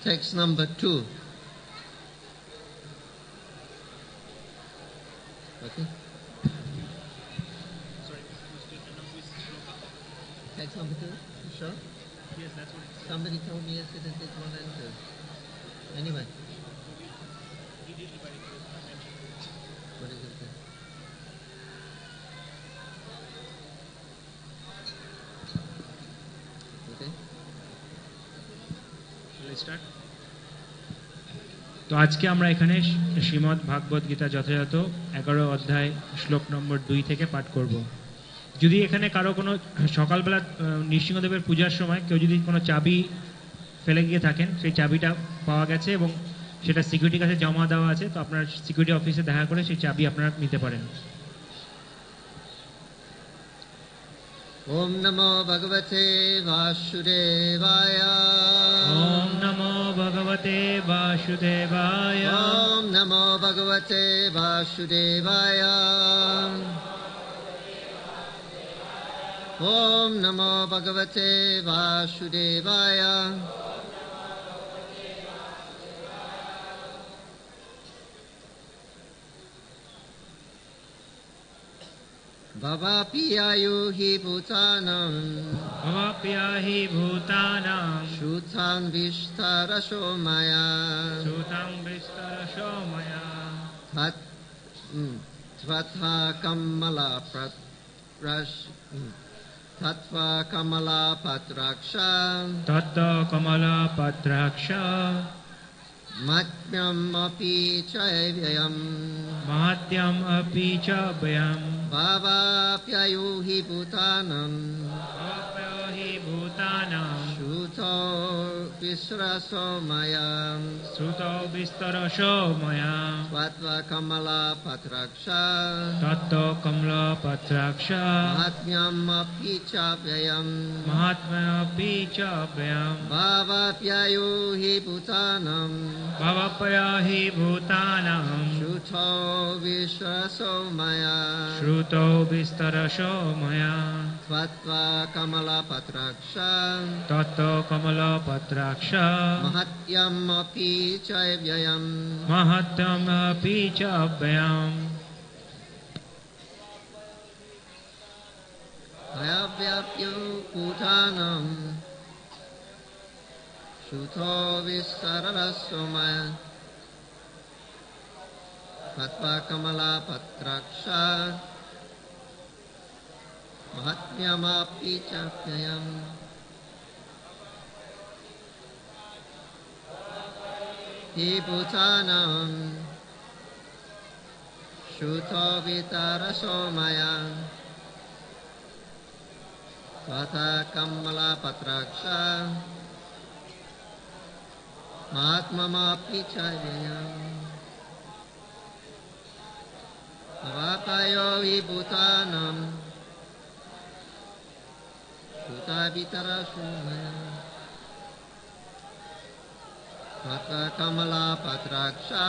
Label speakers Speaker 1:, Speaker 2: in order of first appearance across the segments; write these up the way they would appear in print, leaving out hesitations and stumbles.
Speaker 1: Text number 2. Okay.
Speaker 2: Sorry,
Speaker 1: text number 2? You sure?
Speaker 2: Yes, that's what it says.
Speaker 1: Somebody told me yesterday it's 1 and 2. Anyway.
Speaker 2: He did it, but it was not mentioned.
Speaker 1: What is it then? Okay.
Speaker 2: Shall I start?
Speaker 3: তো আজকে আমরা এখানে শ্রীমদ্ ভাগবত গীতা যথাযথ 11 অধ্যায় শ্লোক নম্বর 2 থেকে পাঠ করব। যদি এখানে কারো কোনো সকালবেলা নৃসিংহদেবের পূজার সময় কেউ যদি কোনো চাবি ফেলে গিয়ে থাকেন, সেই চাবিটা পাওয়া গেছে এবং সেটা সিকিউরিটির কাছে জমা দেওয়া আছে, তো আপনার সিকিউরিটি অফিসে দেখা করে সেই চাবি আপনারা নিতে পারেন।
Speaker 1: Om Namo Bhagavate Vasudevaya.
Speaker 3: Om Namo Bhagavate Vasudevaya.
Speaker 1: Om Namo Bhagavate Vasudevaya. Om Namo Bhagavate Vasudevaya. Bhavapi ayuhi bhutanam.
Speaker 3: Bhavapi ayuhi bhutanam.
Speaker 1: Shrutan vistarasho maya.
Speaker 3: Shrutan vistarasho maya.
Speaker 1: Tvatha kamala pratrash. Tattva kamala patraksha.
Speaker 3: Tattva kamala patraksha.
Speaker 1: Matmyam api chaivyam.
Speaker 3: Mahatyam api chavyam.
Speaker 1: Bhavapyayuhi bhutanam.
Speaker 3: Bhavapyayuhi bhutanam.
Speaker 1: Shruto visraso maya.
Speaker 3: Shruto vistarasho maya.
Speaker 1: Tvatva kamala patraksha.
Speaker 3: Tattva kamala patraksha.
Speaker 1: Mahatmyam api chavyam.
Speaker 3: Mahatmyam api chavyam.
Speaker 1: Bhavapyayuhi bhutanam.
Speaker 3: Bhavapyayuhi bhutanam.
Speaker 1: Shruto visraso maya.
Speaker 3: Shruto vistarasho maya.
Speaker 1: Tvatva kamala patraksha.
Speaker 3: Tattva kamala patraksha.
Speaker 1: Mahatyam api chaivyam.
Speaker 3: Mahatyam api chavyam.
Speaker 1: Ayavyapyo bhutanam. Shruto visaraso maya. Tvatva kamala patraksha. Mahatmyam api chavyam. Hi bhutanam. Shruto vitaraso maya. Tvatha kamala patraksha. Mahatmyam api chavyam. Bhavapyayuhi bhutanam. Shruta vitaraso maya. Tvatva kamala patraksha.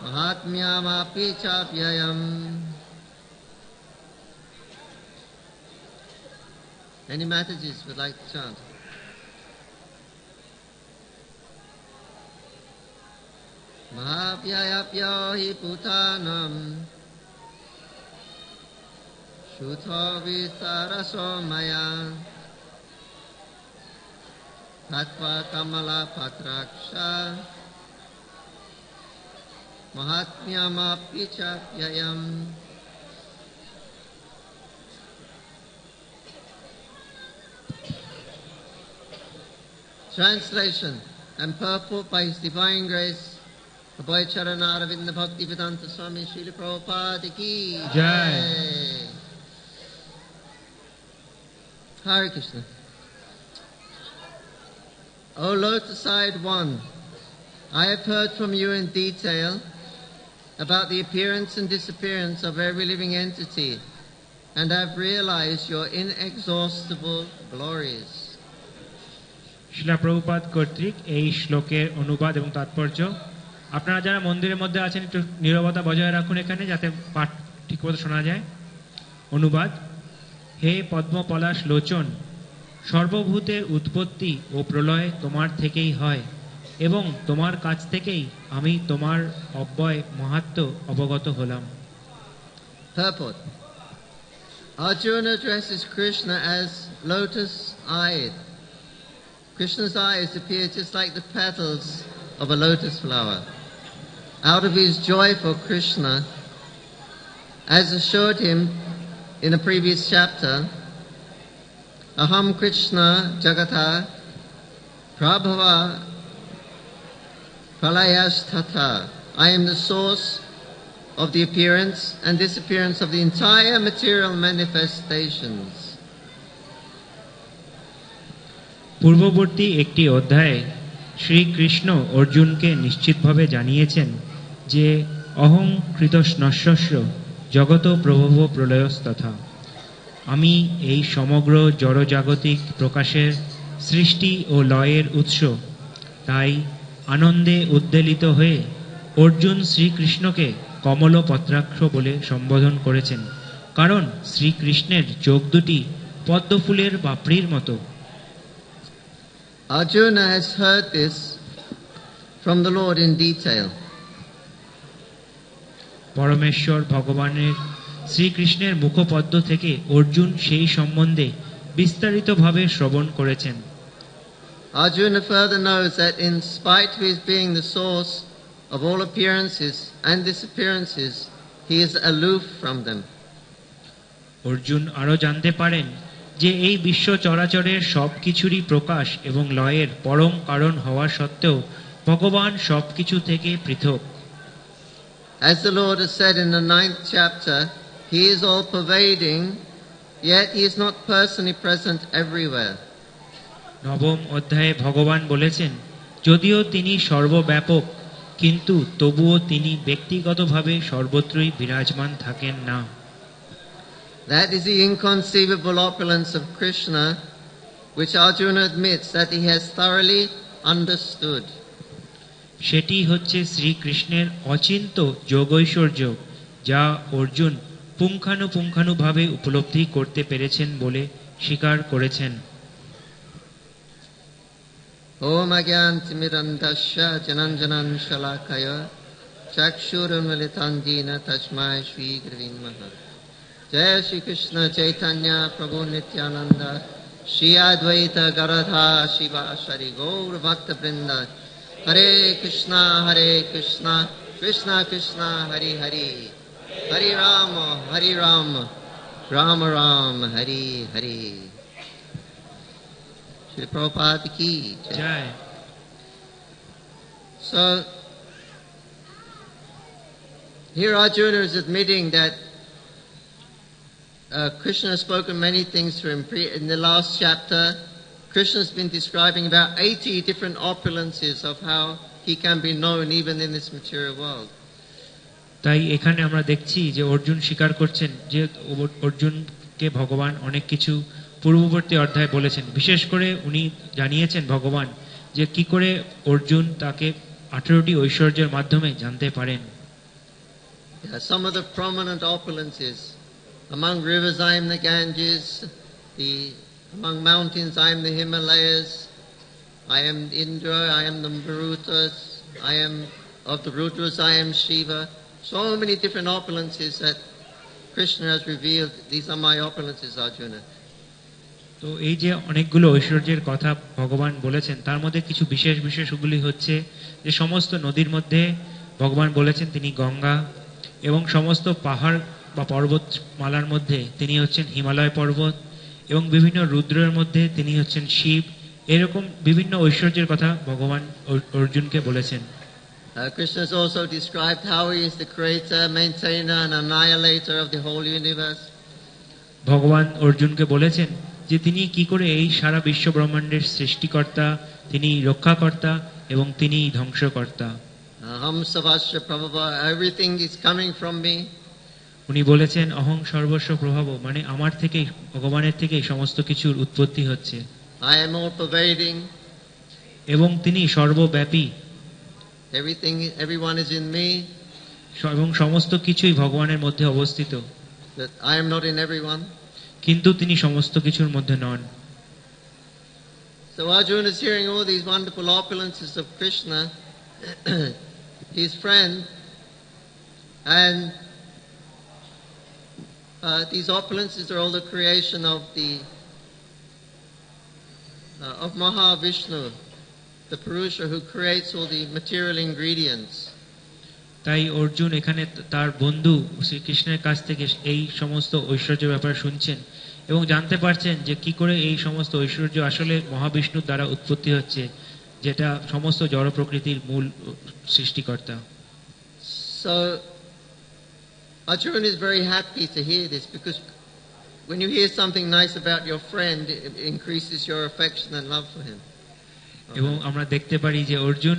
Speaker 1: Mahatmyam api chavyam. Any Matajis would like to chant? Bhavapyayapyo hi bhutanam. Shruto vitaraso maya. Tattva kamala patraksha. Mahatmyam api chavyam. Translation and purport by His Divine Grace, Abhay Charanaravinda Bhaktivedanta Swami Srila Prabhupada ki
Speaker 3: Jai.
Speaker 1: Hare Krishna. O Lotus-eyed One, I have heard from you in detail about the appearance and disappearance of every living entity and have realized your inexhaustible glories.
Speaker 3: শিলা প্রভুপাদ কর্তৃক এই শ্লোকের অনুবাদ এবং তাৎপর্য। আপনারা যারা মন্দিরের মধ্যে আছেন একটু নীরবতা বজায় রাখুন এখানে, যাতে পাঠ ঠিকমতো শোনা যায়। অনুবাদ: হে পদ্ম পলাশ লোচন, সর্বভূতের উৎপত্তি ও প্রলয় তোমার থেকেই হয় এবং তোমার কাছ থেকেই আমি তোমার অব্যয় মাহাত্ম্য অবগত হলাম।
Speaker 1: Purport. Arjuna addresses Krishna as lotus-eyed. Krishna's eyes appear just like the petals of a lotus flower. Out of his joy for Krishna, as assured him in a previous chapter, Aham Krishna Jagata Prabhava Pralayasthatha. I am the source of the appearance and disappearance of the entire material manifestations.
Speaker 3: পূর্ববর্তী একটি অধ্যায়ে শ্রীকৃষ্ণ অর্জুনকে নিশ্চিতভাবে জানিয়েছেন যে অহং কৃতস্নস্য জগত প্রভব প্রলয়স্তথা, আমি এই সমগ্র জড়জাগতিক প্রকাশের সৃষ্টি ও লয়ের উৎস। তাই আনন্দে উদ্বেলিত হয়ে অর্জুন শ্রীকৃষ্ণকে কমলপত্রাক্ষ বলে সম্বোধন করেছেন, কারণ শ্রীকৃষ্ণের চোখ দুটি পদ্মফুলের পাপড়ির মতো।
Speaker 1: Arjuna has heard this from the Lord in detail.
Speaker 3: পরমেশ্বর ভগবানের শ্রীকৃষ্ণের মুখপদ্ম থেকে অর্জুন সেই সম্বন্ধে বিস্তারিতভাবে শ্রবণ করেছেন।
Speaker 1: Arjuna further knows that in spite of his being the source of all appearances and disappearances, he is aloof from them.
Speaker 3: Arjun আরো জানতে পারেন যে এই বিশ্ব চরাচরের সব কিছুরই প্রকাশ এবং লয়ের পরম কারণ হওয়া সত্ত্বেও ভগবান সবকিছু থেকে পৃথক।
Speaker 1: As the Lord has said in the 9th chapter, he is all pervading, yet he is not personally present everywhere.
Speaker 3: নবম অধ্যায়ে ভগবান বলেছেন, যদিও তিনি সর্বব্যাপক, কিন্তু তবুও তিনি ব্যক্তিগতভাবে সর্বত্রই বিরাজমান থাকেন না।
Speaker 1: That is the inconceivable opulence of Krishna, which Arjuna admits that he has thoroughly understood.
Speaker 3: সেটি হচ্ছে শ্রীকৃষ্ণের অচিন্ত যোগৈশ্বর্য, যা অর্জুন পুঙ্খানুপুঙ্খানুভাবে উপলব্ধি করতে পেরেছেন বলে স্বীকার করেছেন।
Speaker 1: Om Agyantimirandasya Jananjanan Shalakaya Chakshurunmilitan Jena Tasmai Shri Gurave Namaha. Jai Shri Krishna Chaitanya Prabhu Nityananda Shri Advaita Garadha Shiva Shari Gaur Bhakta Vrinda Hare Krishna Krishna Krishna Hari Hari Hari Rama Rama Rama Hari Hari. Shri Prabhupada ki jai.
Speaker 3: Joy.
Speaker 1: So, here Arjuna is admitting that Krishna has spoken many things to him. In the last chapter, Krishna has been describing about 80 different opulences of how he can be known even in this material world.
Speaker 3: তাই এখানে আমরা দেখছি যে অর্জুন স্বীকার করছেন যে অর্জুনকে ভগবান অনেক কিছু পূর্ববর্তী অধ্যায়ে বলেছেন। বিশেষ করে উনি জানিয়েছেন ভগবান যে কি করে অর্জুন তাকে 18টি ঐশ্বর্যের মাধ্যমে জানতে পারেন।
Speaker 1: Some of the prominent opulences. Among rivers I am the Ganges, among mountains I am the Himalayas, I am Indra, I am the Marutas, I am of the Rudras, I am Shiva. So many different opulences that Krishna has revealed. These are my opulences, Arjuna.
Speaker 3: তো এই যে অনেকগুলো ঐশ্বর্যের কথা ভগবান বলেছেন, তার মধ্যে কিছু বিশেষ বিশেষগুলি হচ্ছে যে সমস্ত নদীর মধ্যে ভগবান বলেছেন তিনি গঙ্গা, এবং সমস্ত পাহাড় বা পর্বতমালার মধ্যে তিনি হচ্ছেন হিমালয় পর্বত, এবং বিভিন্ন রুদ্রের মধ্যে তিনি হচ্ছেন শিব। এরকম বিভিন্ন ঐশ্বর্যের কথা ভগবান অর্জুনকে বলেছেন।
Speaker 1: Krishna has also described how he is the creator, maintainer and annihilator of the whole universe.
Speaker 3: ভগবান অর্জুনকে বলেছেন যে তিনি কি করে এই সারা বিশ্ব ব্রহ্মাণ্ডের সৃষ্টিকর্তা, তিনি রক্ষাকর্তা এবং তিনি ধ্বংসকর্তা।
Speaker 1: Aham Savasya Prabhava, everything is coming from me.
Speaker 3: উনি বলেছেন অহং সর্বস্ব প্রভাব, মানে আমার থেকেই, ভগবানের থেকেই সমস্ত কিছুর উৎপত্তি হচ্ছে।
Speaker 1: I am all pervading.
Speaker 3: এবং তিনি সর্বব্যাপী,
Speaker 1: everyone is in me.
Speaker 3: এবং সমস্ত কিছুই ভগবানের মধ্যে অবস্থিত,
Speaker 1: That I am not in everyone.
Speaker 3: কিন্তু তিনি সমস্ত কিছুর মধ্যে নন।
Speaker 1: So Arjuna is hearing all these wonderful opulences of Krishna, his friend, and these opulences are all the creation of Mahavishnu, the Purusha who creates all the material ingredients.
Speaker 3: তাই অর্জুন এখানে তার বন্ধু শ্রীকৃষ্ণের কাছ থেকে এই সমস্ত ঐশ্বর্যের ব্যাপারে শুনছেন এবং জানতে পারছেন যে কি করে এই সমস্ত ঐশ্বর্য আসলে মহাবিষ্ণুর দ্বারা উৎপত্তি হচ্ছে, যেটা সমস্ত জড় প্রকৃতির মূল সৃষ্টিকর্তা।
Speaker 1: So Arjuna is very happy to hear this, because when you hear something nice about your friend, it increases your affection and love for him.
Speaker 3: এবং আমরা দেখতে পারি যে অর্জুন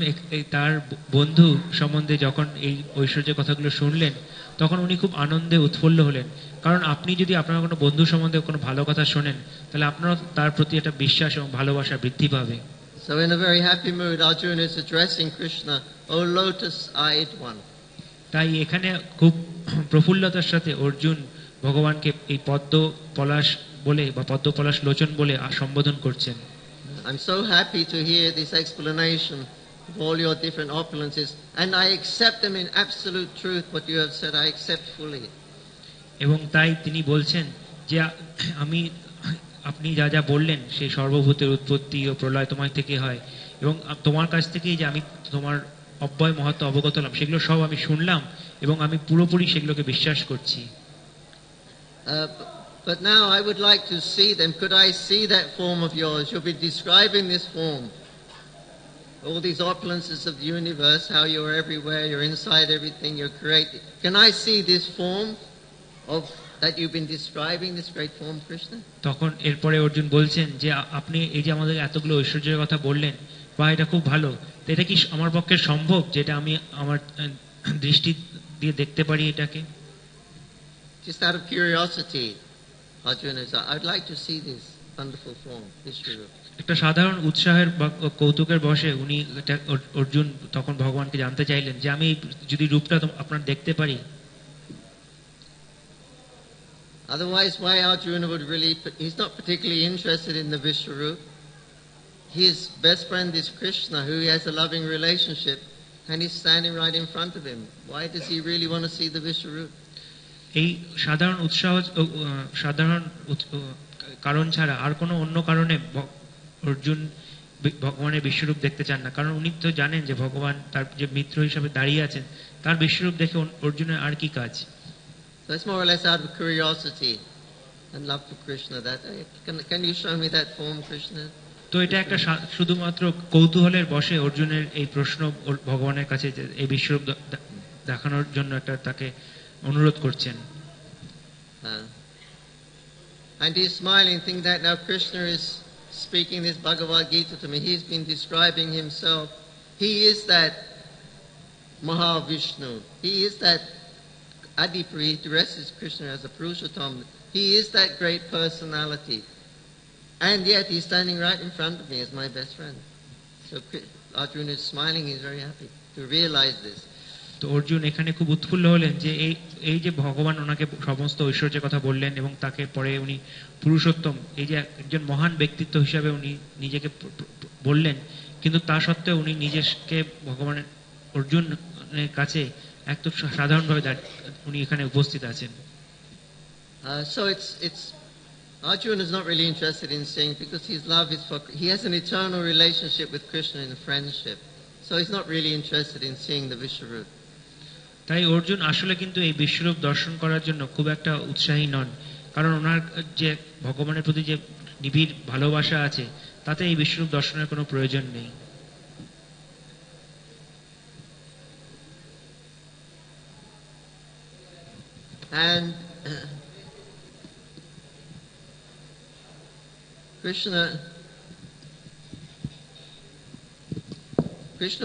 Speaker 3: তার বন্ধু সম্বন্ধে যখন এই ঐশ্বর্যের কথাগুলো শুনলেন তখন উনি খুব আনন্দে উৎফুল্ল হলেন, কারণ আপনি যদি আপনার কোনো বন্ধু সম্বন্ধে কোনো ভালো কথা শোনেন তাহলে আপনারও তার প্রতি একটা বিশ্বাস এবং ভালোবাসা বৃদ্ধি পাবে।
Speaker 1: So in a very happy mood, Arjuna is addressing Krishna, O lotus-eyed one.
Speaker 3: তাই এখানে খুব প্রফুল্লতার সাথে অর্জুন ভগবানকে এই পদ্ম পলাশ বলে বা পদ্ম পলাশ লোচন বলে সম্বোধন করছেন।
Speaker 1: I'm so happy to hear this explanation of all your different opulences, and I accept them in absolute truth. What you have said, I accept fully.
Speaker 3: এবং তাই তিনি বলছেন যে আপনি যা যা বললেন সেই সর্বভূতের উৎপত্তি ও প্রলয় তোমার থেকে হয় এবং তোমার কাছ থেকেই যে আমি তোমার অব্যয় মহত্ব অবগত হলাম সেগুলো সব আমি শুনলাম এবং আমি পুরোপুরি সেগুলোকে বিশ্বাস করছি।
Speaker 1: But now I would like to see them. Could I see that form of yours? You'll be describing this form. All these opulences of the universe, how you're everywhere, you're inside everything, you're created. Can I see this form of that you've been describing, this great form, Krishna?
Speaker 3: তখন এরপরে অর্জুন বলছেন যে আপনি এই যে আমাদের এতগুলো ঐশ্বর্যের কথা বললেন বা এটা খুব ভালো, তো এটা কি আমার পক্ষে সম্ভব যেটা আমি আমার দৃষ্টি দিয়ে দেখতে পারি এটাকে?
Speaker 1: Just out of curiosity, Arjuna said, I'd like to see this wonderful form, Vishnu.
Speaker 3: একটা সাধারণ উৎসাহের বা কৌতুকের বশে উনি অর্জুন তখন ভগবানকে জানতে চাইলেন যে আমি যদি রূপটা আপনার দেখতে পারি।
Speaker 1: Otherwise, why Arjuna would really, he's not particularly interested in the Vishwarup. His best friend is Krishna, who he has a loving relationship, and he's standing right in front of him. Why does he really want to see the Vishwarup?
Speaker 3: এই সাধারণ কারণ ছাড়া আর কোনো অন্য কারণে অর্জুন ভগবানের বিশ্বরূপ দেখতে চান না, কারণ উনি তো জানেন যে ভগবান তার যে মিত্র হিসাবে দাঁড়িয়ে আছেন তার বিশ্বরূপ দেখে অর্জুনের আর কি কাজ।
Speaker 1: So it's more or less out of curiosity and love for Krishna that can you show me that form, Krishna?
Speaker 3: তো এটা একটা শুধুমাত্র কৌতূহলের বশে অর্জুনের এই প্রশ্ন ভগবানের কাছে যে এই বিশ্বরূপ দেখানোর জন্য একটা তাকে অনুরোধ করছেন।
Speaker 1: And he's smiling, thinking that now Krishna is speaking this Bhagavad Gita to me. He's been describing himself. He is that Mahavishnu. He is that Adipri. He addresses Krishna as a Purushottam. He is that great personality. And yet he's standing right in front of me as my best friend. So Arjuna is smiling. He's very happy to realize this.
Speaker 3: তো অর্জুন এখানে খুব উৎফুল্ল হলেন যে এই যে ভগবান ওনাকে সমস্ত ঐশ্বর্যের কথা বললেন এবং তাকে পরে উনি পুরুষোত্তম, এই যে একজন মহান ব্যক্তিত্ব হিসাবে উনি নিজেকে বললেন, কিন্তু তা সত্ত্বেও উনি নিজেকে ভগবানের অর্জুনের কাছে একদম সাধারণভাবে উনি এখানে উপস্থিত আছেন।
Speaker 1: So it's Arjuna is not really interested in seeing, because his love is for, he has an eternal relationship with Krishna in friendship. So he's not really interested in seeing the Vishwarup.
Speaker 3: তাই অর্জুন আসলে কিন্তু এই বিশ্বরূপ দর্শন করার জন্য খুব একটা উৎসাহী নন, কারণ ওনার যে ভগবানের প্রতি যে নিবিড় ভালোবাসা আছে তাতে এই বিশ্বরূপ দর্শনের কোনো প্রয়োজন নেই।
Speaker 1: And Krishna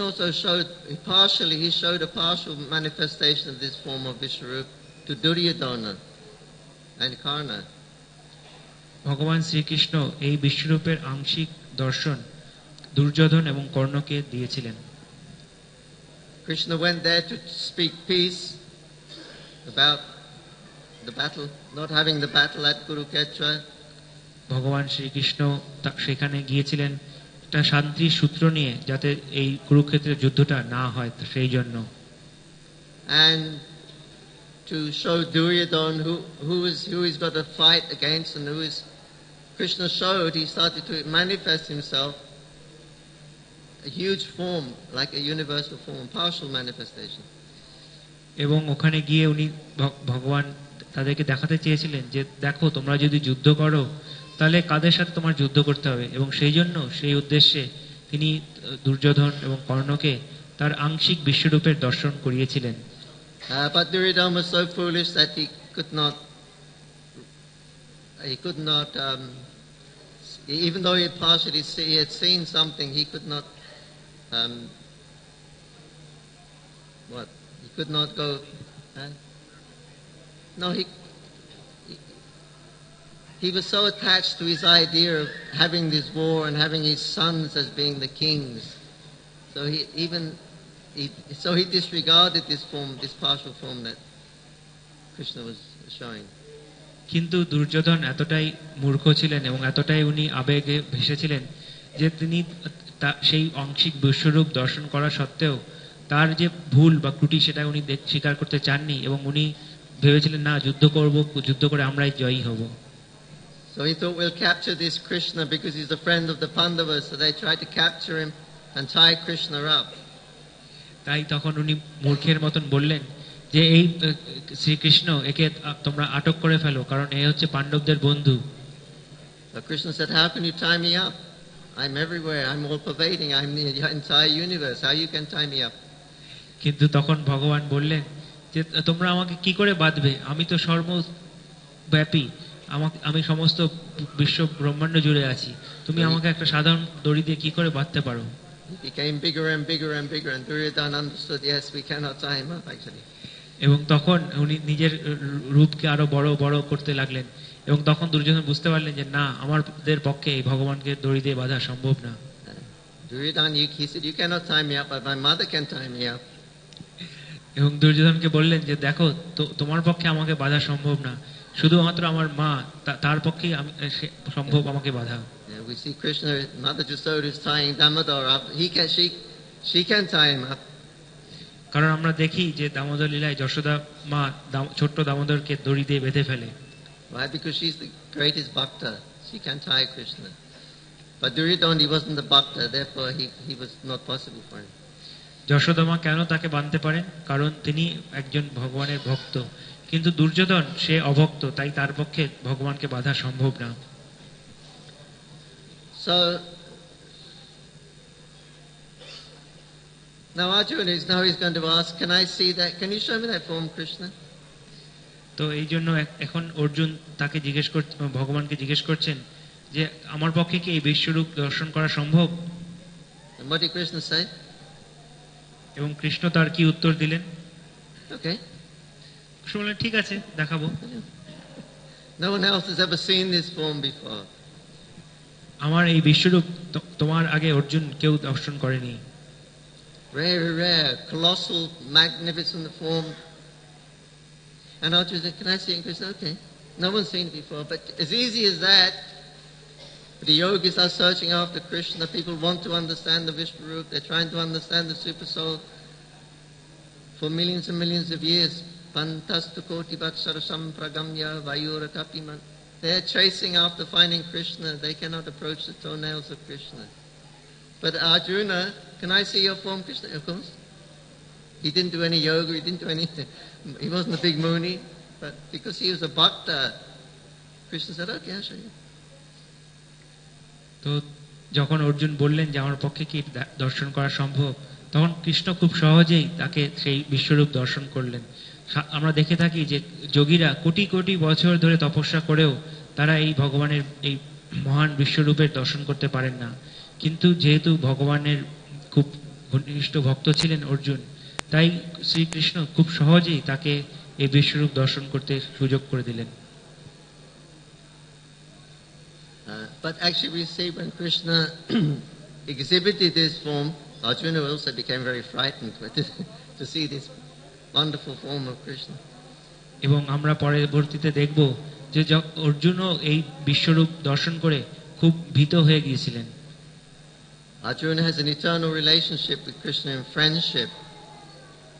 Speaker 1: also showed a partial manifestation of this form of Vishwarup to Duryodhana and Karna.
Speaker 3: ভগবান শ্রীকৃষ্ণ এই বিশ্বরূপের আংশিক দর্শন দুর্যোধন এবং কর্ণকে দিয়েছিলেন।
Speaker 1: Krishna went there to speak peace about the battle, not having the battle at Kurukshetra.
Speaker 3: ভগবান শ্রীকৃষ্ণ সেখানে গিয়েছিলেন একটা শান্তির সূত্র নিয়ে যাতে এই কুরুক্ষেত্রের যুদ্ধটা না হয় তো সেই জন্য।
Speaker 1: And to show Duryodhan who he's got to fight against and who is Krishna showed, he started to manifest himself a huge form, like a universal form, partial manifestation.
Speaker 3: এবং ওখানে গিয়ে উনি ভগবান তাদেরকে দেখাতে চেয়েছিলেন যে দেখো তোমরা যদি যুদ্ধ করো তাহলে কাদের সাথে তোমার যুদ্ধ করতে হবে, এবং সেই জন্য সেই উদ্দেশ্যে তিনি দুর্যোধন এবং কর্ণকে তার আংশিক বিশ্বরূপের দর্শন করিয়েছিলেন।
Speaker 1: But Duryodhana was so foolish that he could not, even though he had partially he had seen something, he could not, he could not go, no, he was so attached to his idea of having this war and having his sons as being the kings. So he disregarded this form, this partial form that Krishna was showing.
Speaker 3: কিন্তু দুর্যোধন এতটাই মূর্খ ছিলেন এবং এতটাই উনি আবেগে ভেসেছিলেন যে তিনি সেই আংশিক বিশ্বরূপ দর্শন করা সত্ত্বেও তার যে ভুল বা ত্রুটি সেটা উনি স্বীকার করতে চাননি, এবং উনি ভেবেছিলেন না যুদ্ধ করব, যুদ্ধ করে আমরাই জয়ী হব।
Speaker 1: So he thought we'll capture this Krishna because he's a friend of the Pandavas, so they tried to capture him and tie Krishna up.
Speaker 3: তাই তখন উনি মূর্খের মতন বললেন যে এই শ্রীকৃষ্ণ একে তোমরা আটক করে ফেলো, কারণ এ হচ্ছে পাণ্ডবদের বন্ধু।
Speaker 1: So Krishna said, how can you tie me up? I'm everywhere, I'm all pervading, I'm the entire universe, how you can tie me up?
Speaker 3: কিন্তু তখন ভগবান বললেন যে তোমরা আমাকে কি করে বাঁধবে, আমি তো সর্বব্যাপী, আমি সমস্ত বিশ্ব ব্রহ্মাণ্ড জুড়ে আছি, তুমি আমাকে একটা সাধারণ দড়ি দিয়ে কি করে বাঁধতে পারো?
Speaker 1: He became bigger and bigger and bigger, and Duryodhana understood, yes, we cannot tie him up actually.
Speaker 3: এবং তখন উনি নিজের রূপকে আরো বড় বড় করতে লাগলেন, এবং তখন দুর্যোধন বুঝতে পারলেন যে না, আমাদের পক্ষে এই ভগবানকে দড়ি দিয়ে বাঁধা সম্ভব না।
Speaker 1: Duryodhana, he said, you cannot tie me up, but my mother can tie me up.
Speaker 3: এবং দুর্যোধনকে বললেন যে দেখো তোমার পক্ষে আমাকে বাঁধা সম্ভব না, শুধুমাত্র আমার মা তার পক্ষেই সম্ভব আমাকে বাঁধা।
Speaker 1: We see Krishna, Mother Jasoda is tying Damodar up. She can tie him up.
Speaker 3: কারণ আমরা দেখি যে দামোদর লীলায় যশোদা মা ছোট্ট দামোদরকে দড়ি দিয়ে বেঁধে ফেলে।
Speaker 1: Why? Because she's the greatest bhakta. She can tie Krishna. But Duryodhana, he wasn't the bhakta, therefore he was not possible for him.
Speaker 3: Yashoda মা কেন তাকে বাঁধতে পারেন? কারণ তিনি একজন ভগবানের ভক্ত, কিন্তু দুর্যোধন সে অভক্ত, তাই তার পক্ষে ভগবানকে বাঁধা সম্ভব না।
Speaker 1: So now Arjuna he's going to ask, can I see that? Can you show me that form, Krishna?
Speaker 3: তো এই জন্য এখন অর্জুন তাকে ভগবানকে জিজ্ঞেস করছেন যে আমার পক্ষে কি এই বিশ্বরূপ দর্শন করা সম্ভব?
Speaker 1: And what did Krishna say?
Speaker 3: এবং কৃষ্ণ তার কি উত্তর দিলেন?
Speaker 1: Okay.
Speaker 3: কৃষ্ণ বললেন ঠিক আছে, দেখাবো।
Speaker 1: No one else has ever seen this form before.
Speaker 3: আমার এই বিশ্বরূপ তোমার আগে অর্জুন কেউ দর্শন করেনি।
Speaker 1: Very rare, colossal, magnificent form. And Arjuna said, can I see it? Krishna, okay. No one's seen it before, but as easy as that, the yogis are searching after Krishna. People want to understand the Vishwarup. They're trying to understand the Super Soul for millions and millions of years. Pantastu koti vatsara sampragamya vayurakapiman. They're chasing after finding Krishna. They cannot approach the toenails of Krishna. But Arjuna, can I see your form, Krishna? Of course. He didn't do any yoga. He didn't do anything. He wasn't a big Muni. But because he was a bhakta, Krishna said, okay, I'll show you.
Speaker 3: তো যখন অর্জুন বললেন যে আমার পক্ষে কি দর্শন করা সম্ভব, তখন কৃষ্ণ খুব সহজেই তাকে সেই বিশ্বরূপ দর্শন করলেন। আমরা দেখে থাকি যে যোগীরা কোটি কোটি বছর ধরে তপস্যা করেও তারা এই ভগবানের এই মহান বিশ্বরূপের দর্শন করতে পারেন না, কিন্তু যেহেতু ভগবানের খুব ঘনিষ্ঠ ভক্ত ছিলেন অর্জুন, তাই শ্রীকৃষ্ণ খুব সহজেই তাকে এই বিশ্বরূপ দর্শন করতে সুযোগ করে দিলেন।
Speaker 1: But actually we see when Krishna exhibited this form, Arjuna also became very frightened to see this wonderful form of Krishna.
Speaker 3: এবং আমরা পরবর্তীতে দেখব যে অর্জুনও এই বিশ্বরূপ দর্শন করে খুব ভীত হয়ে গিয়েছিলেন।
Speaker 1: Arjuna has an eternal relationship with Krishna in friendship,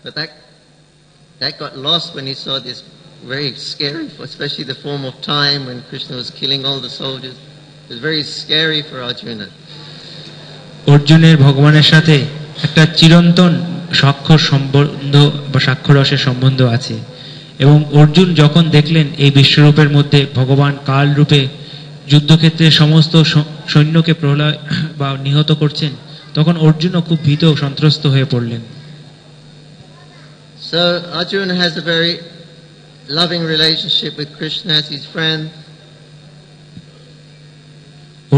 Speaker 1: but that got lost when he saw this very scary, especially the form of time when Krishna was killing all the soldiers. It was very scary for Arjuna.
Speaker 3: অর্জুনের ভগবানের সাথে একটা চিরন্তন সাক্ষর সম্বন্ধ বা সাক্ষরসের সম্বন্ধ আছে, এবং অর্জুন যখন দেখলেন এই বিশ্বরূপের মধ্যে ভগবান কাল রূপে যুদ্ধক্ষেত্রে সমস্ত সৈন্যকে প্রলয় বা নিহত করছেন, তখন অর্জুনও খুব ভীত ও সন্ত্রস্ত হয়ে পড়লেন।
Speaker 1: So Arjuna has a very loving relationship with Krishna as his friend.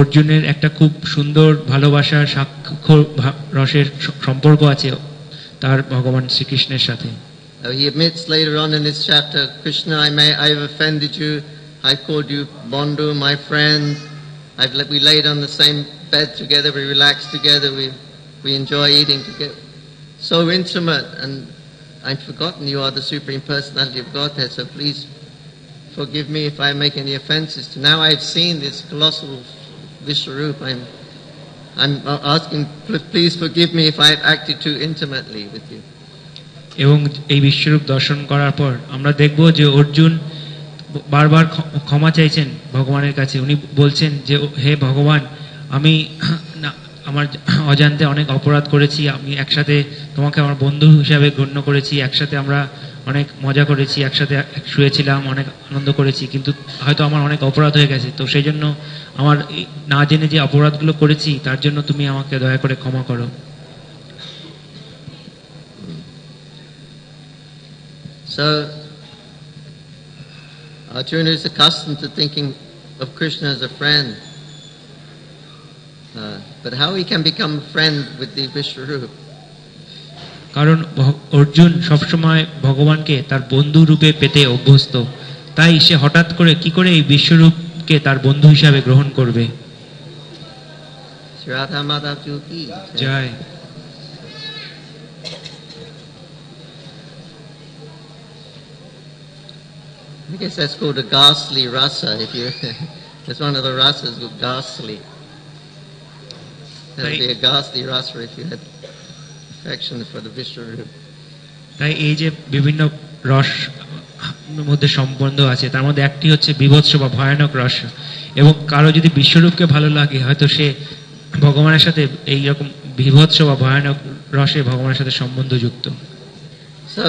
Speaker 3: অর্জুনের একটা খুব সুন্দর ভালোবাসার সাক্ষর রসের সম্পর্ক আছে তার ভগবান শ্রীকৃষ্ণের সাথে।
Speaker 1: He admits later on in this chapter, Krishna, I have offended you. I called you Bandhu, my friend. We laid on the same bed together. We relaxed together. We enjoy eating together. So intimate, and I've forgotten you are the Supreme Personality of Godhead. So please forgive me if I make any offenses. Now I've seen this colossal Vishwarup. I'm asking, please forgive me if I've acted too intimately with you.
Speaker 3: এবং এই বিশ্বরূপ দর্শন করার পর আমরা দেখব যে অর্জুন বারবার ক্ষমা চাইছেন ভগবানের কাছে। উনি বলছেন যে হে ভগবান, আমি আমার অজান্তে অনেক অপরাধ করেছি, আমি একসাথে তোমাকে আমার বন্ধু হিসাবে গণ্য করেছি, একসাথে আমরা অনেক মজা করেছি, একসাথে শুয়েছিলাম, অনেক আনন্দ করেছি, কিন্তু হয়তো আমার অনেক অপরাধ হয়ে গেছে, তো সেই জন্য আমার না জেনে যে অপরাধগুলো করেছি তার জন্য তুমি আমাকে দয়া করে ক্ষমা করো।
Speaker 1: So Arjuna is accustomed to thinking of Krishna as a friend, but how he can become a friend with the Vishwarup?
Speaker 3: কারণ অর্জুন সবসময় ভগবানকে তার বন্ধু রূপে পেতে অভ্যস্ত, তাই সে হঠাৎ করে কি করে এই বিশ্বরূপকে তার বন্ধু হিসাবে গ্রহণ করবে।
Speaker 1: Radha Madhav Ki
Speaker 3: Joy.
Speaker 1: I guess that's called a ghastly rasa. If you, that's one of the rasas called ghastly. That would be a ghastly rasa if you had affection for the Vishwarup.
Speaker 3: তাই এই যে বিভিন্ন রস মধ্যে সম্বন্ধ আছে, তার মধ্যে একটি হচ্ছে বিভৎস বা ভয়ানক রস, এবং কারো যদি বিশ্বরূপকে ভালো লাগে হয়তো সে ভগবানের সাথে এই রকম বিভৎস বা ভয়ানক রসে ভগবানের সাথে সম্বন্ধ যুক্ত।
Speaker 1: So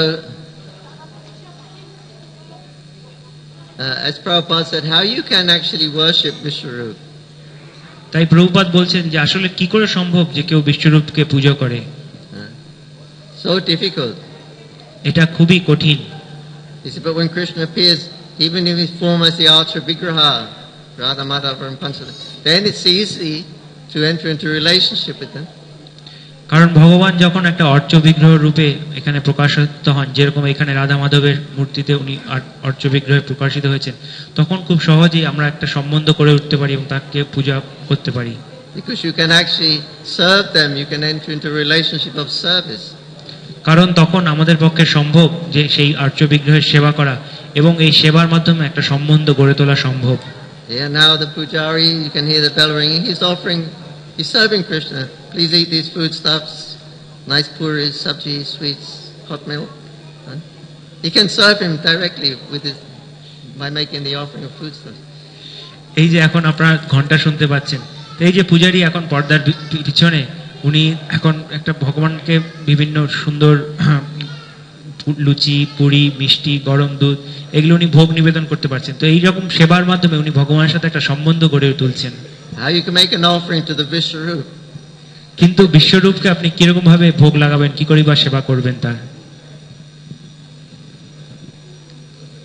Speaker 1: as Prabhupada said, how you can actually worship Vishwarup?
Speaker 3: তাই প্রভুপাদ বলছেন যে আসলে কি করে সম্ভব যে কেউ বিশ্বরূপকে পূজা করে।
Speaker 1: So difficult.
Speaker 3: এটা খুবই কঠিন।
Speaker 1: He said, but when Krishna appears, even in his form as the Archer Vigraha, Radha Madhava and Panchadeva, then it's easy to enter into a relationship with them.
Speaker 3: কারণ ভগবান যখন একটা অর্চ বিগ্রহ রূপে এখানে প্রকাশিত হন, যেরকম এখানে রাধা মাধবের মূর্তিতে উনি অর্চ বিগ্রহে প্রকাশিত হয়েছেন, তখন খুব সহজেই আমরা একটা সম্বন্ধ করে উঠতে পারি এবং তাকে পূজা করতে পারি।
Speaker 1: Because you can actually serve them, you can enter into a relationship of service.
Speaker 3: কারণ তখন আমাদের পক্ষে সম্ভব যে সেই আর্চ বিগ্রহের সেবা করা, এবং এই সেবার মাধ্যমে একটা সম্বন্ধ গড়ে তোলা সম্ভব।
Speaker 1: Yeah, now the pujari, you can hear the bell ringing. He's serving Krishna. Please eat these foodstuffs, nice puris, sabji, sweets, hot milk. He can serve him directly by making the offering of foodstuffs.
Speaker 3: এই যে এখন আপনারা ঘন্টা শুনতে পাচ্ছেন, এই যে পূজারী এখন পর্দার পিছনে, উনি এখন একটা ভগবানকে বিভিন্ন সুন্দর লুচি, পুরি, মিষ্টি, গরম দুধ এগুলো উনি ভোগ নিবেদন করতে পারছেন। তো এইরকম সেবার মাধ্যমে উনি ভগবানের সাথে একটা সম্বন্ধ গড়ে তুলছেন।
Speaker 1: How you can make an offering to the Vishwarup?
Speaker 3: কিন্তু বিশ্বরূপকে আপনি কিরকম ভাবে ভোগ লাগাবেন, কি করে বা সেবা করবেন তার?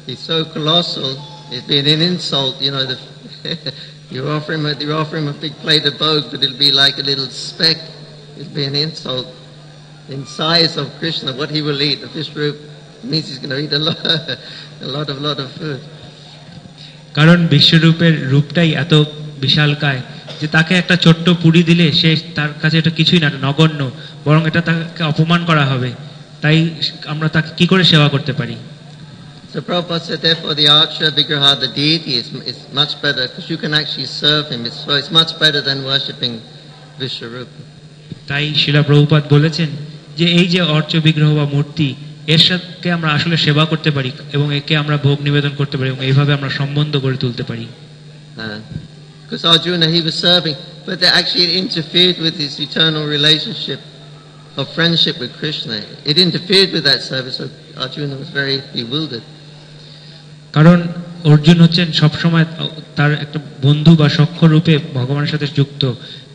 Speaker 1: He's so colossal. It'd be an insult, you offer him a big plate of bhog, but it'll be like a little speck. It'd be an insult in size of Krishna. What he will eat, the Vishwarup, means he's going to eat a lot of food.
Speaker 3: কারণ বিশ্বরূপের রূপটাই এত বিশালকায় যে তাকে একটা ছোট্ট পুরি দিলে সে তার কাছে এটা কিছুই না, নগণ্য, বরং এটা তাকে অপমান করা হবে। তাই আমরা তাকে কি করে সেবা করতে পারি?
Speaker 1: So Prabhupada said, therefore the Archer Vigraha, the deity, is much better because you can actually serve him. So it's much better than worshipping Vishwarupa.
Speaker 3: তাই শিলা প্রভুপাদ বলেছেন যে এই যে অর্চ বিগ্রহ বা মূর্তি এর সাথে আমরা আসলে সেবা করতে পারি এবং একে আমরা ভোগ নিবেদন করতে পারি এবং এইভাবে আমরা সম্বন্ধ গড়ে তুলতে পারি।
Speaker 1: Because Arjuna, he was serving, but they actually interfered with his eternal relationship of friendship with Krishna. It interfered with that service, so Arjuna was very bewildered.
Speaker 3: কারণ অর্জুন হচ্ছেন সবসময় তার একটা বন্ধু বা সখ্য রূপে ভগবানের সাথে যুক্ত,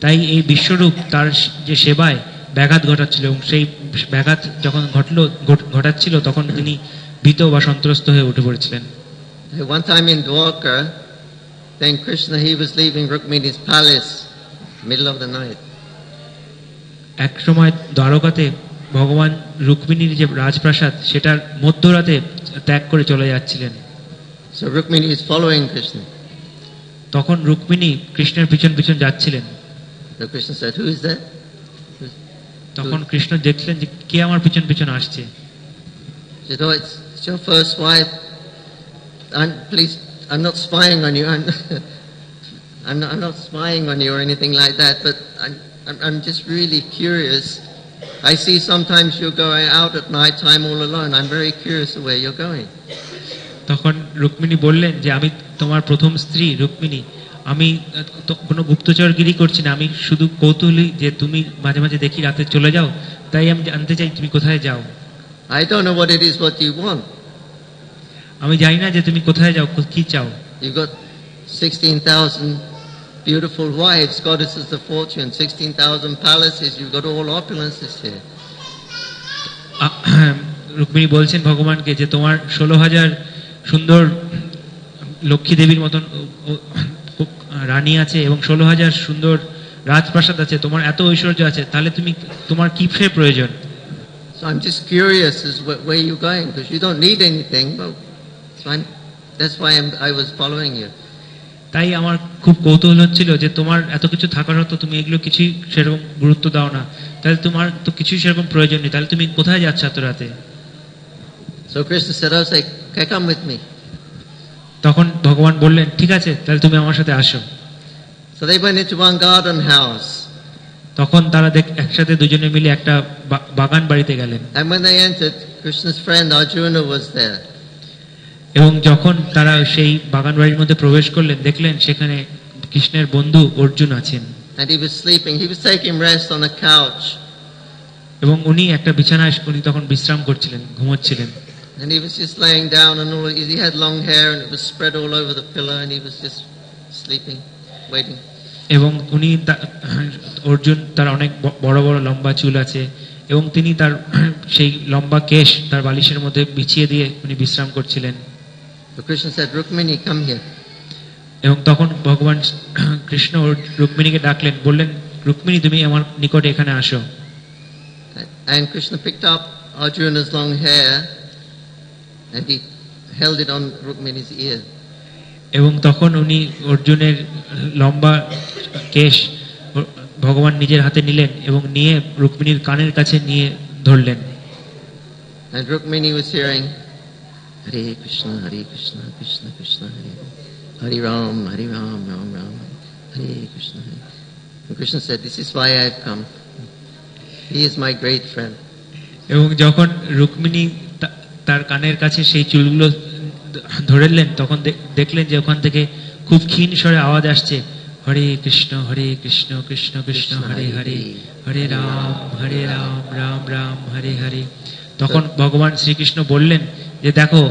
Speaker 3: তাই এই বিশ্বরূপ তার যে সেবায় ব্যাঘাত ঘটাচ্ছিল এবং সেই ব্যাঘাত যখন ঘটাচ্ছিল তখন তিনি ভীত বা সন্ত্রস্ত হয়ে উঠে পড়েছিলেন।
Speaker 1: One time in Dwarka, then Krishna, he was leaving Rukmini's palace, middle of the night.
Speaker 3: এক সময় দ্বারকাতে ভগবান রুক্মিণীর যে রাজপ্রাসাদ সেটার মধ্যরাতে ত্যাগ করে চলে যাচ্ছিলেন।
Speaker 1: So Rukmini is following Krishna.
Speaker 3: তখন রুক্মিণী কৃষ্ণের পিছন পিছন যাচ্ছিলেন।
Speaker 1: So Krishna said, "Who is that?"
Speaker 3: তখন কৃষ্ণ দেখলেন যে কে আমার পিছন পিছন আসছে।
Speaker 1: He said, "Oh, it's your first wife. Please, I'm not spying on you. I'm not spying on you or anything like that. But I'm just really curious. I see sometimes you're going out at night time all alone. I'm very curious of where you're going."
Speaker 3: তখন রুক্মিণী বললেন যে আমি তোমার প্রথম স্ত্রী রুক্মিণী, আমি কোনো গুপ্তচরগিরি করছি না, আমি শুধু কৌতূহলী যে তুমি মাঝে মাঝে দেখি রাতে চলে যাও, তাই আমি জানতে চাই তুমি কোথায় যাও।
Speaker 1: I don't know what it is what you want.
Speaker 3: আমি জানি না যে তুমি কোথায় যাও, কি চাও।
Speaker 1: You've got 16,000 beautiful wives, goddesses of fortune, 16,000 palaces. You've got all opulences here.
Speaker 3: Rukmini বলছেন ভগবানকে যে তোমার 16,000 সুন্দর লক্ষ্মী দেবীর মতন রানী আছে এবং 16,000 সুন্দর রাজপ্রাসাদ আছে, তোমার এত ঐশ্বর্য আছে, তাহলে তোমার কি প্রয়োজন?
Speaker 1: So I'm just curious as where you're going, because you don't need anything. But so that's why I was following you.
Speaker 3: তাই আমার খুব কৌতূহল হচ্ছিল যে তোমার এত কিছু থাকার হতো, তুমি এগুলো কিছুই সেরকম গুরুত্ব দাও না, তাহলে তোমার তো কিছুই সেরকম প্রয়োজন নেই, তাহলে তুমি কোথায় যাচ্ছ এত রাতে?
Speaker 1: So Krishna said, "Oh, say, come with me."
Speaker 3: তখন ভগবান বললেন ঠিক আছে, তাহলে তুমি আমার সাথে আসো।
Speaker 1: So they went into one garden house.
Speaker 3: তখন তারা একসাথে দুজনে মিলে একটা বাগান বাড়িতে গেলেন।
Speaker 1: And when they entered, Krishna's friend Arjuna was there.
Speaker 3: এবং যখন তারা সেই বাগান বাড়ির মধ্যে প্রবেশ করলেন, দেখলেন সেখানে কৃষ্ণের বন্ধু অর্জুন আছেন।
Speaker 1: And he was sleeping. He was taking rest on a couch.
Speaker 3: এবং উনি একটা বিছানায় উনি তখন বিশ্রাম করছিলেন, ঘুমোচ্ছিলেন।
Speaker 1: And he was just laying down, and he had long hair, and it was spread all over the pillow, and he was just sleeping, waiting.
Speaker 3: এবং উনি অর্জুন তার অনেক বড় বড় লম্বা চুল আছে এবং তিনি তার সেই লম্বা কেশ তার বালিশের মধ্যে বিছিয়ে দিয়ে উনি বিশ্রাম করছিলেন।
Speaker 1: So Krishna said, "Rukmini, come here."
Speaker 3: এবং তখন ভগবান কৃষ্ণ রুক্মিণীকে ডাকলেন, বললেন রুক্মিণী তুমি আমার নিকটে এখানে আসো।
Speaker 1: And Krishna picked up Arjuna's long hair and he held it on Rukmini's ear.
Speaker 3: এবং তখন উনি অর্জুনের লম্বা কেশ ভগবান নিজের হাতে নিলেন এবং নিয়ে রুক্মিণীর কানের কাছে নিয়ে ধরলেন।
Speaker 1: And Rukmini was hearing, "Hare Krishna, Krishna Krishna, Hare Ram, Ram Ram, Hare Krishna." And Krishna said, "This is why I have come. He is my great friend."
Speaker 3: এবং যখন রুক্মিণী তার কানের কাছে সেই চুলগুলো ধরলেন, তখন দেখলেন যে ওখান থেকে খুব ক্ষীণ স্বরে আওয়াজ আসছে, হরে কৃষ্ণ কৃষ্ণ কৃষ্ণ হরে হরে, হরে রাম রাম রাম হরে হরে। তখন ভগবান শ্রীকৃষ্ণ বললেন যে দেখো,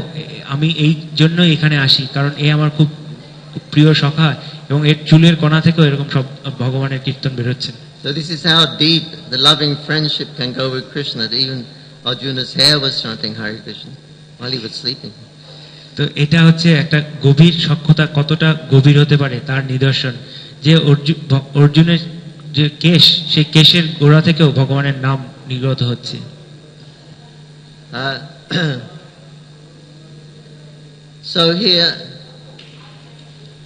Speaker 3: আমি এই জন্যই এখানে আসি, কারণ এ আমার খুব প্রিয় সখা এবং এর চুলের কণা থেকেও এরকম সব ভগবানের কীর্তন বেরোচ্ছেন।
Speaker 1: So this is how deep the loving friendship can go with Krishna. That even Arjuna's hair was chanting Hare Krishna while he was sleeping.
Speaker 3: তো এটা হচ্ছে একটা গভীর সখ্যতা কতটা গভীর হতে পারে তার নিদর্শন, যে অর্জুনের যে কেশ, সেই কেশের গোড়া থেকেও ভগবানের নাম নির্গত হচ্ছে।
Speaker 1: So here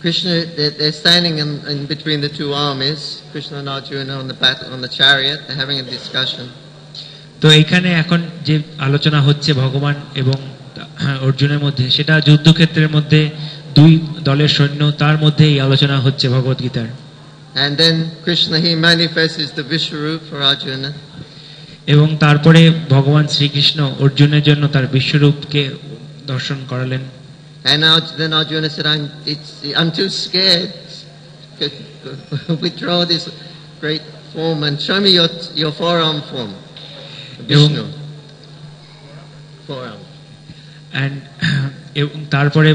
Speaker 1: Krishna, they're standing in between the two armies, Krishna and Arjuna on the chariot. They're having a discussion.
Speaker 3: তো এখানে এখন যে আলোচনা হচ্ছে ভগবান এবং অর্জুনের মধ্যে, সেটা যুদ্ধক্ষেত্রের মধ্যে দুই দলের সৈন্য, তার মধ্যে এই আলোচনা হচ্ছে ভগবত গীতার।
Speaker 1: And then Krishna, he manifests the Vishwarup for Arjuna.
Speaker 3: এবং তারপরে ভগবান শ্রীকৃষ্ণ অর্জুনের জন্য তার বিশ্বরূপকে দর্শন করালেন।
Speaker 1: And then Arjuna said, I'm too scared. Withdraw this great form and show me your forearm form. Vishnu. Forearm.
Speaker 3: এবং তারপরে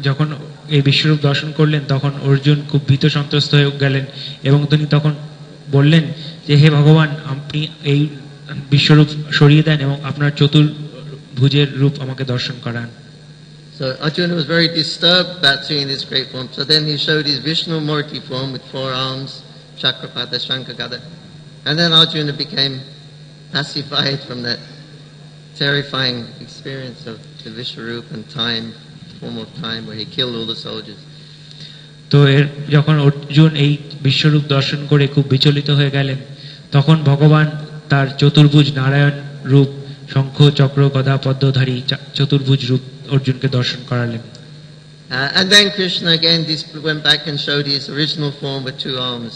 Speaker 3: যখন এই বিশ্বরূপ দর্শন করলেন তখন অর্জুন খুব ভীত সন্ত্রস্ত হয়ে গেলেন এবং তিনি তখন বললেন যে হে ভগবান, আপনি এই বিশ্বরূপ সরিয়ে দেন এবং আপনার চতুর্ভুজের রূপ আমাকে দর্শন করান।
Speaker 1: So Arjuna was very disturbed about seeing this great form. So then he showed his Vishnu Murti form with 4 arms, Chakrapada, Shankagada. And then Arjuna became pacified from that terrifying experience of the Vishwarup and time, form of time, where he killed all the soldiers.
Speaker 3: তো যখন অর্জুন এই বিশ্বরূপ দর্শন করে খুব বিচলিত হয়ে গেলেন তখন ভগবান তার চতুর্ভুজ নারায়ণ রূপ, শঙ্খ চক্র গদা পদ্মধারী চতুর্ভুজ রূপ অর্জুনকে দর্শন করালেন।
Speaker 1: And then Krishna again went back and showed his original form with 2 arms.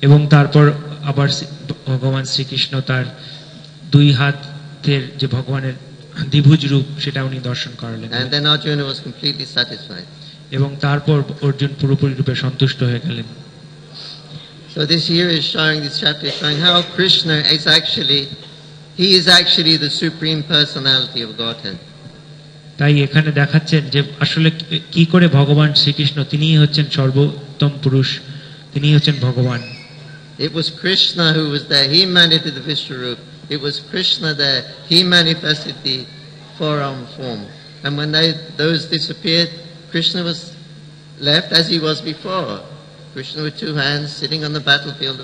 Speaker 3: এবং তারপর আবার ভগবান শ্রীকৃষ্ণ তার 2 হাতের যে ভগবানের দ্বিভুজ রূপ সেটা উনি দর্শন করালেন।
Speaker 1: And then Arjuna was completely satisfied.
Speaker 3: এবং তারপর অর্জুন পুরোপুরি রূপে সন্তুষ্ট হয়ে গেলেন।
Speaker 1: So this here is showing, this chapter is showing how Krishna is actually the supreme personality of Godhead.
Speaker 3: তাই এখানে দেখাচ্ছেন যে আসলে কি করে ভগবান শ্রীকৃষ্ণ তিনিই হচ্ছেন সর্বোত্তম পুরুষ, তিনিই হচ্ছেন ভগবান।
Speaker 1: It was Krishna who was there. He manifested the Vishwarup. It was Krishna there. He manifested the forearm form. And when those disappeared, Krishna was left as he was before. Krishna with 2 hands sitting on the battlefield,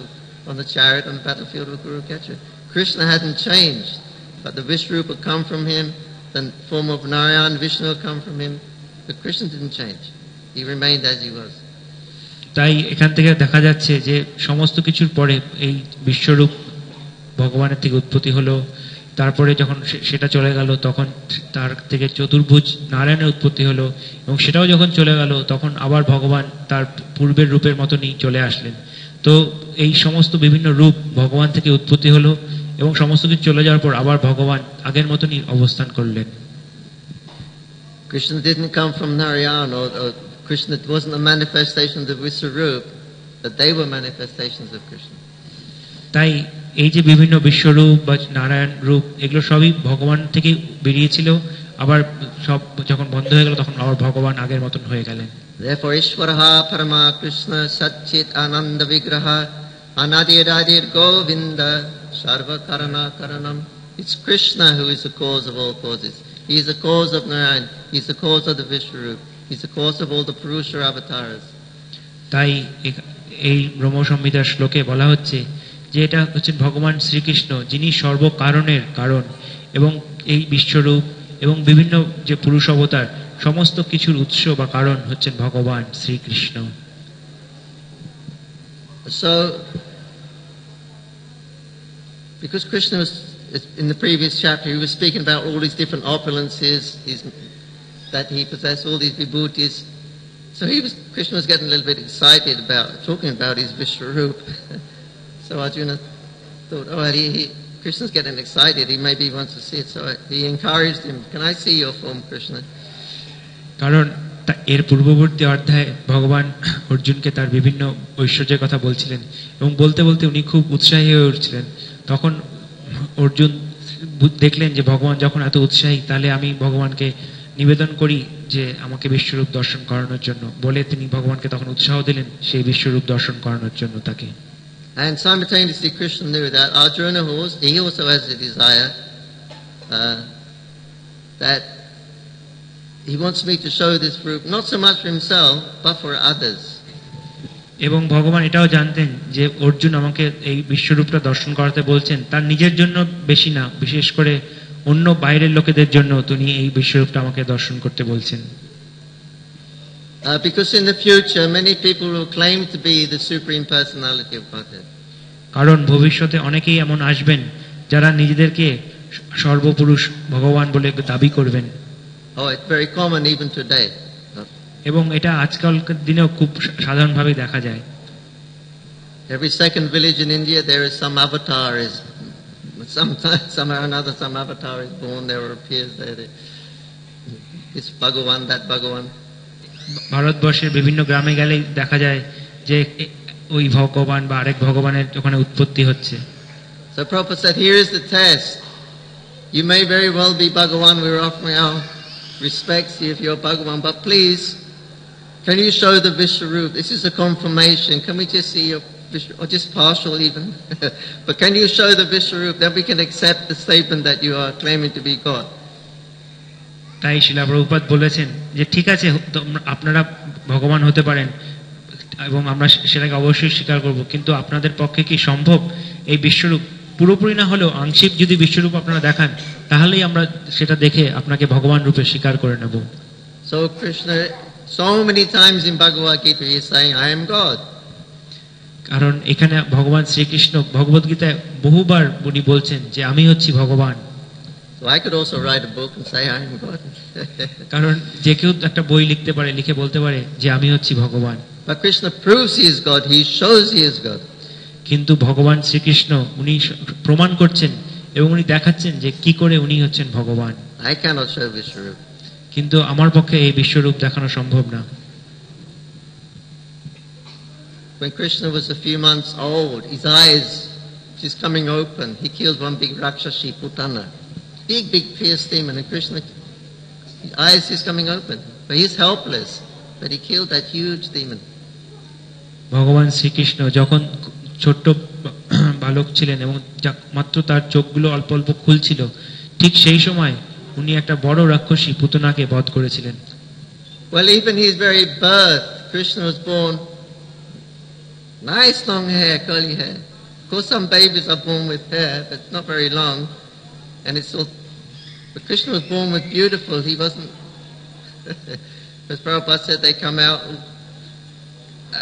Speaker 1: on the chariot on the battlefield of Kurukshetra. Krishna hadn't changed, but the Vishwarup would come from him, the form of Narayan, Vishnu would come from him, but Krishna didn't change. He remained as he was.
Speaker 3: তাই এখান থেকে দেখা যাচ্ছে যে সমস্ত কিছুর পরে এই বিশ্বরূপ ভগবানের থেকে উৎপত্তি হলো, তারপরে যখন সেটা চলে গেল তখন তার থেকে চতুর্ভুজ নারায়ণের উৎপত্তি হলো এবং সেটাও যখন চলে গেল তখন আবার ভগবান তার পূর্বের রূপের মতনই চলে আসলেন। তো এই সমস্ত বিভিন্ন রূপ ভগবান থেকে উৎপত্তি হলো এবং সমস্ত কিছু চলে যাওয়ার পর আবার ভগবান আগের মতনই অবস্থান করলেন।
Speaker 1: Krishna didn't come from Narayan, or Krishna wasn't a manifestation of the Vishwarup, but they were manifestations of Krishna.
Speaker 3: তাই এই যে বিভিন্ন বিশ্বরূপ বা নারায়ণ রূপ এগুলো সবই ভগবান থেকে বেরিয়েছিল, আবার সব যখন বন্ধ হয়ে গেল তখন আবার ভগবান আগের মতন হয়ে গেলেন।
Speaker 1: Therefore Ishvaraha Parama Krishna Satchit Ananda Vigraha Anadir Govinda Sarva Karana Karanam. It's Krishna who is the cause of all causes. He is the cause of Narayan. He is the cause of the Vishwarup. He is the cause of all the Purusha avatars.
Speaker 3: তাই এই ব্রহ্মসংহিতার শ্লোকে বলা হচ্ছে যে এটা হচ্ছেন ভগবান শ্রীকৃষ্ণ, যিনি সর্বকারণের কারণ এবং এই বিশ্বরূপ এবং বিভিন্ন যে পুরুষ অবতার সমস্ত কিছুর উৎস বা কারণ হচ্ছেন ভগবান Shrikrishna.
Speaker 1: So, because Krishna was, in the previous chapter, he was speaking about all these different opulences that he possessed, all these vibhutis. So Krishna was getting a little bit excited about talking about his Vishwarup. So Arjuna thought, Krishna's getting excited, he maybe wants to see it. So he encouraged him, can I see your form, Krishna?
Speaker 3: কারণ এর পূর্ববর্তী অধ্যায়ে ভগবান অর্জুনকে তার বিভিন্ন ঐশ্বর্যের কথা বলছিলেন এবং বলতে বলতে উনি খুব উৎসাহী হয়ে উঠছিলেন। তখন অর্জুন দেখলেন যে ভগবান যখন এত উৎসাহী, তাহলে আমি ভগবানকে নিবেদন করি যে আমাকে বিশ্বরূপ দর্শন করানোর জন্য, বলে তিনি ভগবানকে তখন উৎসাহ দিলেন সেই বিশ্বরূপ দর্শন করানোর জন্য তাকে।
Speaker 1: And simultaneously Krishna knew that Arjuna he also has a desire that he wants me to show this fruit not so much for himself but for others.
Speaker 3: এবং ভগবান এটাও জানতেন যে অর্জুন আমাকে এই বিশ্বরূপটা দর্শন করাতে বলছেন তার নিজের জন্য বেশি না, বিশেষ করে অন্য বাইরের লোকেদের জন্য তিনি এই বিশ্বরূপটা আমাকে দর্শন করতে বলছেন।
Speaker 1: Because in the future many people will claim to be the supreme personality of Godhead.
Speaker 3: কারণ ভবিষ্যতে অনেকেই এমন আসবেন যারা নিজেদেরকে সর্বপুরুষ ভগবান বলে দাবি করবেন।
Speaker 1: It's very common even today.
Speaker 3: এবং এটা আজকালকার দিনেও খুব সাধারণভাবে দেখা যায়।
Speaker 1: Every second village in India, there is some avatar is somehow or another, some avatar is born there or appears there. This Bhagavan, that Bhagavan.
Speaker 3: ভারতবর্ষের বিভিন্ন গ্রামে গেলেই দেখা যায় যে ওই ভগবান বা আরেক ভগবানের ওখানে উৎপত্তি হচ্ছে।
Speaker 1: So Prabhupada said, here is the test. You may very well be Bhagavan. We're offering our respects to you if you're Bhagavan, but please, can you show the Vishwarup? This is a confirmation. Can we just see your Vishwarup, or just partial even? But can you show the Vishwarup? Then we can accept the statement that you are claiming to be God.
Speaker 3: তাই শিলা প্রভুপাদ বলেছেন যে ঠিক আছে, আপনারা ভগবান হতে পারেন এবং আমরা সেটাকে অবশ্যই স্বীকার করব, কিন্তু আপনাদের পক্ষে কি সম্ভব এই বিশ্বরূপ পুরোপুরি না হলেও আংশিক যদি বিশ্বরূপ আপনারা দেখান, তাহলেই আমরা সেটা দেখে আপনাকে ভগবান রূপে স্বীকার করে নেব।
Speaker 1: So Krishna, so many times in Bhagavad Gita he is saying, I am God.
Speaker 3: কারণ এখানে ভগবান শ্রীকৃষ্ণ ভগবদ গীতায় বহুবার উনি বলছেন যে আমি হচ্ছি ভগবান।
Speaker 1: So I could also write a book and say I am God.
Speaker 3: কারণ যে কেউ একটা বই লিখতে পারে, লিখে বলতে পারে যে আমি হচ্ছি ভগবান।
Speaker 1: But Krishna proves he is God. He shows he is God.
Speaker 3: কিন্তু ভগবান শ্রীকৃষ্ণ উনি প্রমাণ করছেন এবং উনি দেখাচ্ছেন যে কি করে উনি হচ্ছেন ভগবান।
Speaker 1: I cannot show Vishwarup.
Speaker 3: কিন্তু আমার পক্ষে এই বিশ্বরূপ দেখানো সম্ভব না।
Speaker 1: When Krishna was a few months old, his eyes just coming open. He killed one big Rakshasi, Putana. Big fierce demon. And Krishna, his eyes is coming open. But he's helpless. But he killed that huge demon.
Speaker 3: ভগবান শ্রীকৃষ্ণ যখন ছোট্ট বালক ছিলেন এবং মাত্র তার চোখগুলো অল্প অল্প খুলছিল, ঠিক সেই সময় উনি একটা বড় রাক্ষসী পুতনাকে বধ করেছিলেন।
Speaker 1: Well, even his very birth, Krishna was born nice long hair, curly hair. Of course, some babies are born with hair, but it's not very long, and it's all. But Krishna was born with beautiful. He wasn't. As Prabhupada said, they come out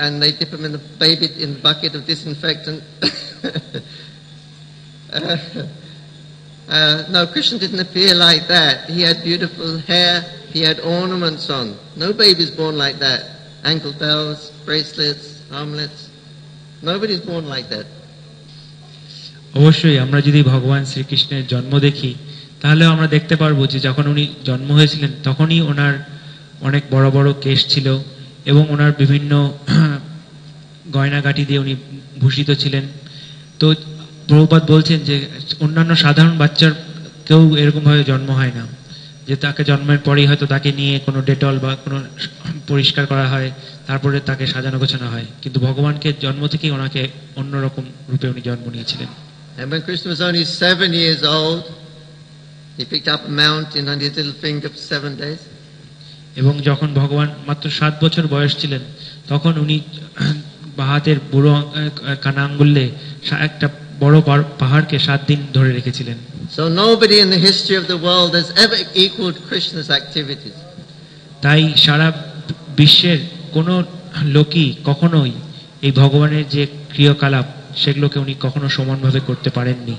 Speaker 1: and they dip him in the baby in the bucket of disinfectant. No, Krishna didn't appear like that. He had beautiful hair. He had ornaments on. No baby's born like that. Ankle bells, bracelets, armlets. Nobody's born like that.
Speaker 3: অবশ্যই আমরা যদি ভগবান শ্রীকৃষ্ণের জন্ম দেখি, তাহলে আমরা দেখতে পারবো যে যখন উনি জন্ম হয়েছিলেন তখনই ওনার অনেক বড় বড় কেশ ছিল এবং ওনার বিভিন্ন গয়নাগাটি দিয়ে উনি ভূষিত ছিলেন। তো প্রভুপাদ বলছেন যে অন্যান্য সাধারণ বাচ্চার কেউ এরকমভাবে জন্ম হয় না, যে তাকে জন্মের পরেই হয়তো তাকে নিয়ে কোনো ডেটল বা কোনো পরিষ্কার করা হয়, তারপরে তাকে সাজানো গোছানো হয়, কিন্তু ভগবানকে জন্ম থেকেই ওনাকে অন্যরকম রূপে উনি জন্ম নিয়েছিলেন।
Speaker 1: And when Krishna was only 7 years old, he picked up a mountain on his little finger for 7 days.
Speaker 3: এবং যখন ভগবান মাত্র 7 বছর বয়স ছিলেন, তখন উনি বাহাতের বুড়ো কানা আঙ্গুলে একটা বড় পাহাড়কে 7 দিন ধরে রেখেছিলেন।
Speaker 1: So nobody in the history of the world has ever equaled Krishna's activities.
Speaker 3: তাই সারা বিশ্বের কোনো লোকই কখনোই এই ভগবানের যে ক্রিয়াকলাপ সেগুলোকে উনি কখনো সমানভাবে করতে পারেননি।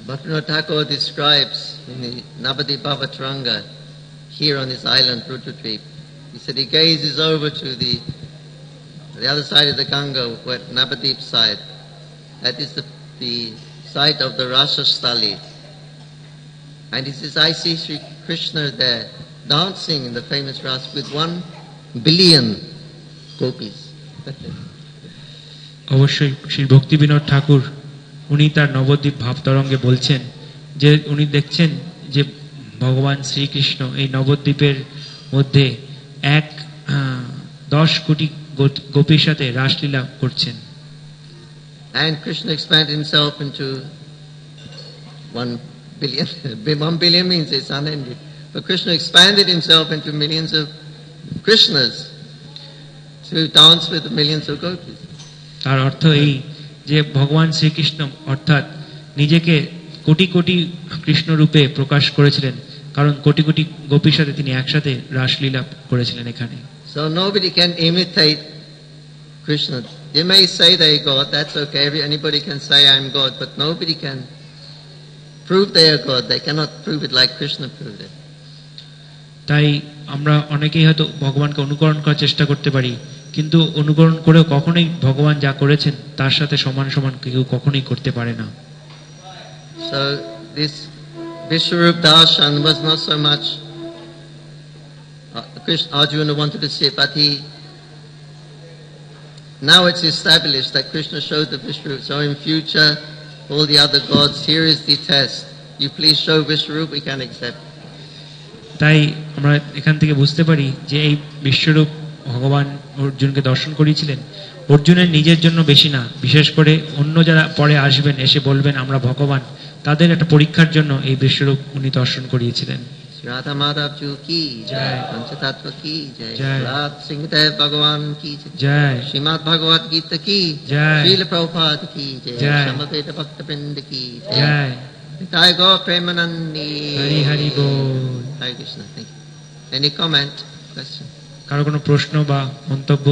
Speaker 1: Bhaktivinoda Thakur describes in the Navadip Bhavataranga here on this island, Rudradeep. He said he gazes over to the other side of the Ganga, where Navadip side. That is the site of the Rasastali. And he says, I see Sri Krishna there dancing in the famous Ras with 1 billion gopis.
Speaker 3: অবশ্যই শ্রী ভক্তিবিনোদ ঠাকুর উনি তার নবদ্বীপ ভাবতরঙ্গে বলছেন যে উনি দেখছেন যে ভগবান শ্রীকৃষ্ণ এই নবদ্বীপের মধ্যে 10 কোটি গোপীর সাথে রাসলীলা করছেন।
Speaker 1: And Krishna expanded himself into 1 billion. 1 billion means it's unending. But Krishna expanded himself into millions of Krishnas to dance with the millions of gopis.
Speaker 3: তার অর্থ এই যে ভগবান শ্রীকৃষ্ণ অর্থাৎ নিজেকে কোটি কোটি কৃষ্ণ রূপে প্রকাশ করেছিলেন, কারণ কোটি কোটি গোপীর সাথে তিনি একসাথে রাসলীলা করেছিলেন এখানে।
Speaker 1: So nobody can imitate Krishna. They may say they God, that's okay. Anybody can say I'm God, but nobody can prove they are God. They cannot prove it like Krishna proved it.
Speaker 3: তাই আমরা অনেকেই হয়তো ভগবানকে অনুকরণ করার চেষ্টা করতে পারি, কিন্তু অনুকরণ করেও কখনোই ভগবান যা করেছেন তার সাথে সমান সমান কেউ কখনোই করতে পারে না।
Speaker 1: So this Vishwarup darshan was not so much Arjuna wanted to see it, but now it's established that Krishna showed the Vishwarup. So in future, all the other gods, here is the test. You please show Vishwarup, we can accept.
Speaker 3: তাই আমরা এখান থেকে বুঝতে পারি যে এই বিশ্বরূপ ভগবান অর্জুনকে দর্শন করিয়েছিলেন অর্জুনের নিজের জন্য বেশি না, বিশেষ করে অন্য যারা পরে আসবেন এসে বলবেন আমরা ভগবান, তাদের একটা পরীক্ষার জন্য এই বিশ্বরূপ উনি দর্শন করিয়েছিলেন।
Speaker 1: Radha Madhav Ju ki jai, Panchatattva ki jai,
Speaker 3: Jai.
Speaker 1: Prahlad Singhadev Bhagavan ki
Speaker 3: Joy
Speaker 1: jai, Srimad Bhagavad Gita ki
Speaker 3: Jai.
Speaker 1: Srila Prabhupada ki jai,
Speaker 3: Jai.
Speaker 1: Samaveta Bhakta Vrinda ki jai,
Speaker 3: Joy
Speaker 1: Nitai Gaur Premanandi.
Speaker 3: Hari Hari ball.
Speaker 1: Hare Krishna, thank you. Any comment, question?
Speaker 3: কারো কোনো প্রশ্ন বা মন্তব্য?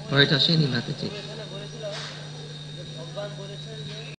Speaker 1: Paritasini Mataji.